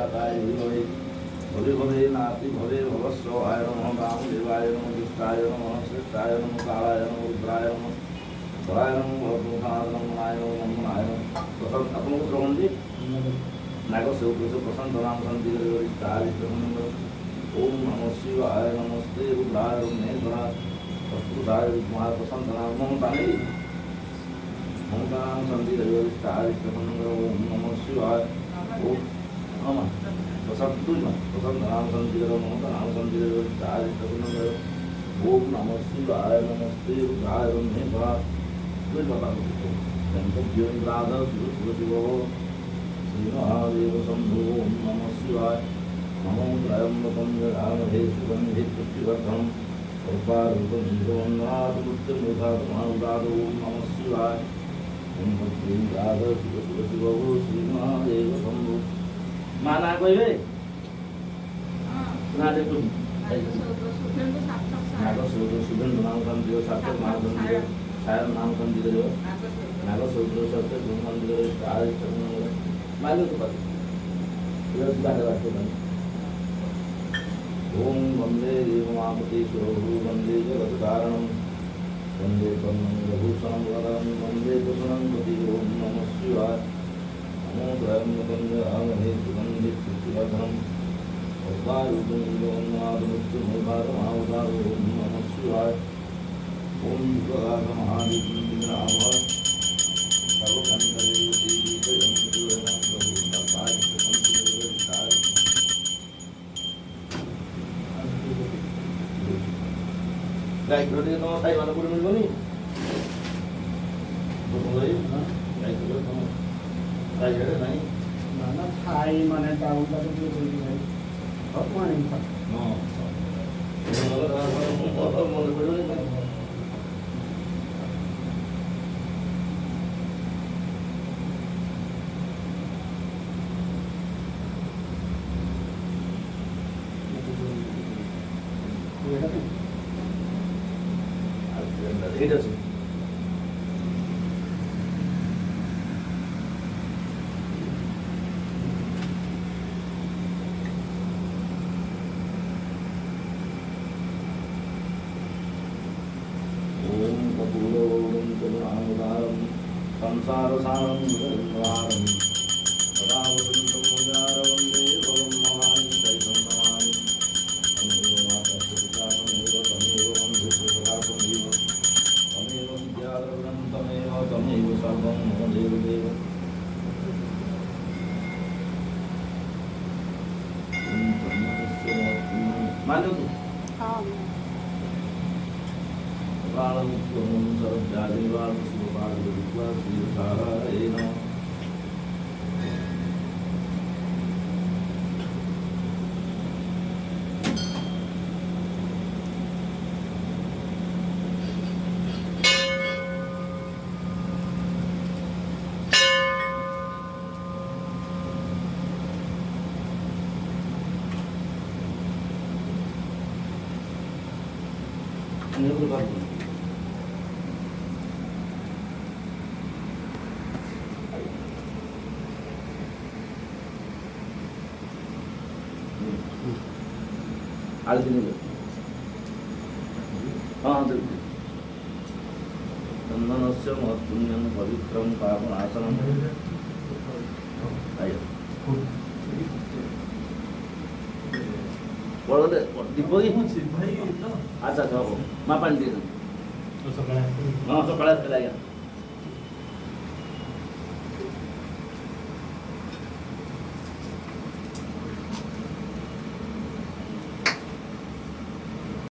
विधाताय धीमहि भवे भवे नाति भवे भवस्वाय नमः वामदेवाय नमः दुष्टाय नमः श्रेष्ठाय नमः कालाय नमः रुद्राय नमः धराय नमः भवदुःखाय नमः नाय नमः नाय नमः प्रसन्न आपको श्रवण जी नाग सेवक प्रसन्न नाम शांति ओम नमः शिवाय नमस्ते रुद्राय महेश्वराय प्रस्तुताय विद्महे प्रसन्न नाम ममता नहीं ममता नाम शांति ओम नमः शिवाय ओम नमः प्रसन्न नाम शांति ममता नाम शांति ओम नमः शिवाय नमस्ते रुद्राय महेश्वराय शिव महादेव शंभो ओम नमः शिवाय नमो त्रयंबकं जगामहे सुगंधि पुष्टिवर्धनम् कर्पारुकमिन्द्रवन्नाथमुच्चमुखात्मानुदाद ओम नमः शिवाय ओम भद्रीदाद शिव शिव शिव श्री महादेव शंभो माना कहबे ना दे तुम नाग सौद्र सुगंध नाम संदियो सार्थक नाम संदियो छाया नाम संदियो नाग सौद्र सार्थक नाम संदियो स्टार मालूम तो बात ये बात है ओम वंदे देवमापति स्वरूप वंदे जगत्कारणं वंदे कर्णभूषणं वरं वंदे कुशलं पति ओम नमः शिवाय नमो त्रयंबकं जगामहे सुगंधि पुष्टिवर्धनम् कर्पारुकमिन्द्रवन्नाथमुच्चमुखात्मानुदाद ओम नमः शिवाय ओम महादेव गाई घोड़े तो साई वाला पूरे मिल बनी तो बोले ना गाई घोड़े तो गाई घोड़े नहीं ना ना साई माने टाउन का तो कोई नहीं बहुत माने था हां ये वाला बहुत मन पड़े नहीं it doesn't. Om Kapulo Om Kapuram Samsara Saram Varam Radhavasam Mujaram Devam Mahani Saitam Mahani Ameva Mata Sukasam Eva Tameva Vandhusha Sukasam Eva तमेव विद्याद्रविणं तमेव तमेव सर्वं मम देवदेव मानो तू हाँ कालमुक्तं सर्वजातिवाद शिवपार्वतीत्वा श्रीसाराय नमः ini berapa? Ada sini dulu. Ada. Nandana punya pavitram pavan asanam. Ayo. Kalau ada dibagi अच्छा अच्छा मापन दे दो तो सकाळ हां सकाळ केला